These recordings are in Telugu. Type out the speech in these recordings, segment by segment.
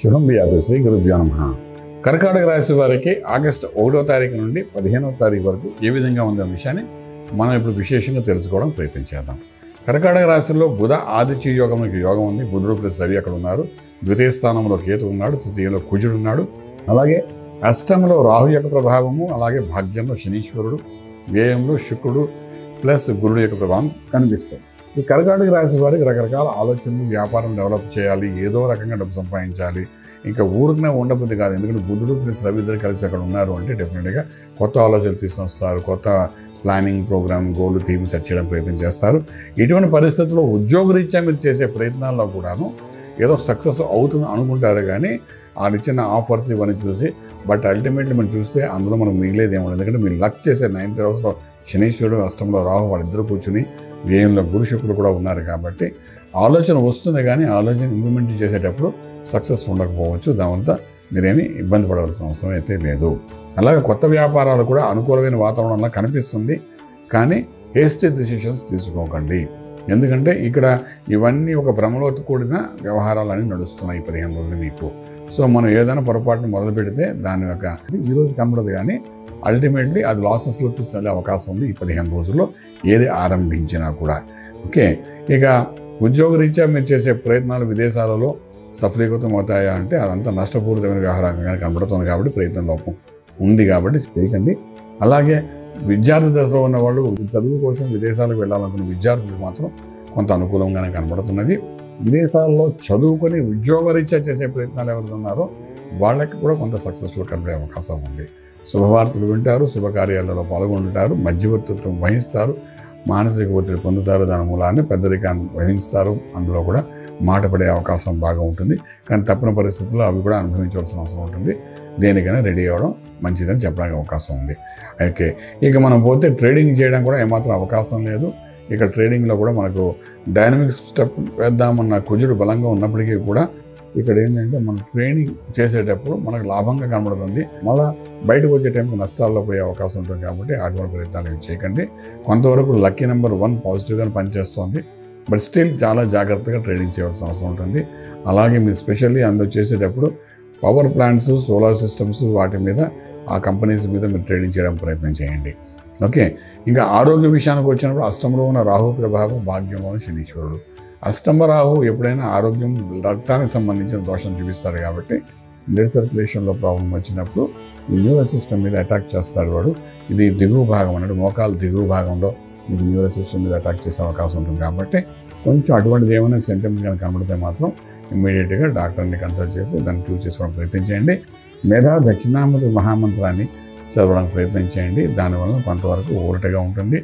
శుభం వ్యాధి శ్రీ గురుభ్యో నమః. కర్కాటక రాశి వారికి ఆగస్టు 1వ తారీఖు నుండి 15వ తారీఖు వరకు ఏ విధంగా ఉందనే విషయాన్ని మనం ఇప్పుడు విశేషంగా తెలుసుకోవడం ప్రయత్నం చేద్దాం. కర్కాటక రాశిలో బుధ ఆదిత్య యోగంకి యోగం ఉంది. బుధుడు ప్లస్ రవి అక్కడ ఉన్నారు. ద్వితీయ స్థానంలో కేతు ఉన్నాడు. తృతీయంలో కుజుడు ఉన్నాడు. అలాగే అష్టంలో రాహు యొక్క ప్రభావము, అలాగే భాగ్యంలో శనీశ్వరుడు, వ్యయంలో శుక్రుడు ప్లస్ గురుడు యొక్క ప్రభావం కనిపిస్తుంది. ఈ కర్కాటక రాశి వారికి రకరకాల ఆలోచనలు, వ్యాపారం డెవలప్ చేయాలి, ఏదో రకంగా డబ్బు సంపాదించాలి, ఇంకా ఊరికనే ఉండబుద్ధి కాదు. ఎందుకంటే బుధుడు ప్లస్ రవి ఇద్దరు కలిసి అక్కడ ఉన్నారు అంటే డెఫినెట్గా కొత్త ఆలోచనలు తీసుకొస్తారు, కొత్త planning, program, goal, theme set చేయడం ప్రయత్నం చేస్తారు. ఇటువంటి పరిస్థితుల్లో ఉద్యోగరీత్యా మీరు చేసే ప్రయత్నాల్లో కూడాను ఏదో సక్సెస్ అవుతుంది అనుకుంటారు, కానీ వాళ్ళు ఇచ్చిన ఆఫర్స్ ఇవన్నీ చూసి బట్ అల్టిమేట్లీ మనం చూస్తే అందులో మనకు మిగిలేది ఏమో. ఎందుకంటే మీరు లక్ చేసే 9th హౌస్లో శనీశ్వరుడు, అష్టంలో రాహు వాళ్ళిద్దరు కూర్చుని, వ్యయంలో గురు శుక్రుడు కూడా ఉన్నారు. కాబట్టి ఆలోచన వస్తుంది, కానీ ఆలోచన ఇంప్లిమెంట్ చేసేటప్పుడు సక్సెస్ ఉండకపోవచ్చు. దానివల్ల మీరేమీ ఇబ్బంది పడవలసిన అవసరం అయితే లేదు. అలాగే కొత్త వ్యాపారాలు కూడా అనుకూలమైన వాతావరణంలో కనిపిస్తుంది, కానీ హేస్టీ డిసిషన్స్ తీసుకోకండి. ఎందుకంటే ఇక్కడ ఇవన్నీ ఒక భ్రమలో కూడిన వ్యవహారాలన్నీ నడుస్తున్నాయి 15 రోజులు మీకు. సో మనం ఏదైనా పొరపాటును మొదలు పెడితే దాని యొక్క ఈరోజు కనబడదు, కానీ అల్టిమేట్లీ అది లాసెస్లో తీసుకెళ్ళే అవకాశం ఉంది ఈ 15 రోజుల్లో ఏది ఆరంభించినా కూడా. ఓకే, ఇక ఉద్యోగరీత్యా మీరు చేసే ప్రయత్నాలు విదేశాలలో సఫలీకృతం అవుతాయా అంటే అదంతా నష్టపూరితమైన వ్యవహారంగా కనబడుతుంది. కాబట్టి ప్రయత్నం లోపం ఉంది, కాబట్టి చేయకండి. అలాగే విద్యార్థి దశలో ఉన్న వాళ్ళు చదువు కోసం విదేశాలకు వెళ్ళాలనుకున్న విద్యార్థులకు మాత్రం కొంత అనుకూలంగానే కనబడుతున్నది. విదేశాల్లో చదువుకొని ఉద్యోగరీత్యా చేసే ప్రయత్నాలు ఎవరు ఉన్నారో వాళ్ళకి కూడా కొంత సక్సెస్ఫుల్ కనబడే అవకాశం ఉంది. శుభవార్తలు వింటారు, శుభకార్యాలలో పాల్గొంటారు, మధ్యవర్తిత్వం వహిస్తారు, మానసిక ఒత్తిడి పొందుతారు, దాని మూలాన్ని పెద్దరికాన్ని వహిస్తారు. అందులో కూడా మాట పడే అవకాశం బాగా ఉంటుంది, కానీ తప్పిన పరిస్థితుల్లో అవి కూడా అనుభవించవలసిన అవసరం ఉంటుంది. దేనికైనా రెడీ అవ్వడం మంచిదని చెప్పడానికి అవకాశం ఉంది. అయితే ఇక మనం పోతే ట్రేడింగ్ చేయడం కూడా ఏమాత్రం అవకాశం లేదు. ఇక ట్రేడింగ్లో కూడా మనకు డైనమిక్ స్టెప్ వేద్దామన్న కుజుడు బలంగా ఉన్నప్పటికీ కూడా ఇక్కడ ఏంటంటే మనం ట్రేడింగ్ చేసేటప్పుడు మనకు లాభంగా కనబడుతుంది, మళ్ళీ బయటకు వచ్చే టైంకి నష్టాల్లో పోయే అవకాశం ఉంటుంది. కాబట్టి అటువంటి ప్రయత్నాలు చేయకండి. కొంతవరకు లక్కీ నెంబర్ 1 పాజిటివ్గానే పనిచేస్తుంది, బట్ స్టిల్ చాలా జాగ్రత్తగా ట్రేడింగ్ చేయవలసిన అవసరం ఉంటుంది. అలాగే మీరు స్పెషల్లీ అందులో చేసేటప్పుడు పవర్ ప్లాంట్స్, సోలార్ సిస్టమ్స్, వాటి మీద ఆ కంపెనీస్ మీద మీరు ట్రేడింగ్ చేయడం ప్రయత్నం చేయండి. ఓకే, ఇంకా ఆరోగ్య విషయానికి వచ్చినప్పుడు అష్టంలో ఉన్న రాహు ప్రభావం, భాగ్యంలో ఉన్న శనీశ్వరుడు. అష్టమ రాహు ఎప్పుడైనా ఆరోగ్యం, రక్తానికి సంబంధించిన దోషం చూపిస్తారు. కాబట్టి బ్లడ్ సర్క్యులేషన్లో ప్రాబ్లం వచ్చినప్పుడు ఈ న్యూరల్ సిస్టమ్ మీద అటాక్ చేస్తాడు వాడు. ఇది దిగువ భాగం అన్నట్టు, మోకాలు దిగువ భాగంలో మీకు న్యూరల్ సిస్టమ్ మీద అటాక్ చేసే అవకాశం ఉంటుంది. కాబట్టి కొంచెం అటువంటిది ఏమైనా సింటమ్స్ కానీ కనబడితే మాత్రం ఇమ్మీడియట్గా డాక్టర్ని కన్సల్ట్ చేసి దాన్ని క్యూర్ చేసుకోవడానికి ప్రయత్నం చేయండి. మేధా దక్షిణామూర్తి మహామంత్రాన్ని చదవడానికి ప్రయత్నం చేయండి. దానివల్ల కొంతవరకు ఊరటగా ఉంటుంది,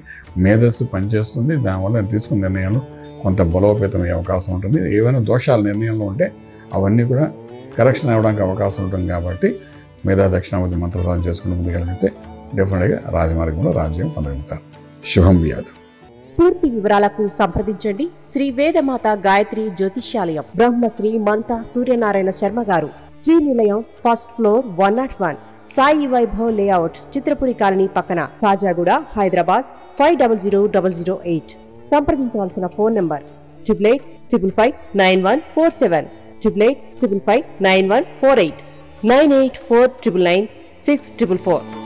మేధస్సు పనిచేస్తుంది. దానివల్ల తీసుకున్న నిర్ణయాలు కొంత బలోపేతమయ్యే అవకాశం ఉంటుంది. ఏవైనా దోషాలు నిర్ణయంలో ఉంటే అవన్నీ కూడా కరెక్షన్ అవ్వడానికి అవకాశం ఉంటుంది. కాబట్టి మేధా దక్షిణామూర్తి మంత్ర సాధన చేసుకుని ముందుకెళ్ళితే డెఫినెట్గా రాజమార్గంలో రాజ్యం పొందగలుగుతారు. శుభం వ్యాధు. పూర్తి వివరాలకు సంప్రదించండి శ్రీ వేదమాత గాయత్రి జ్యోతిష్యాలయం, బ్రహ్మశ్రీ మంతా సూర్యనారాయణ శర్మ గారు, Srinilayam, first floor, 101, Sai Vaibhav layout, Chitrapuri colony పక్కన, కాజాగూడ, హైదరాబాద్ 500008. సంప్రదించవలసిన ఫోన్ నంబర్ 8855559147, 8855559148, 9849996644.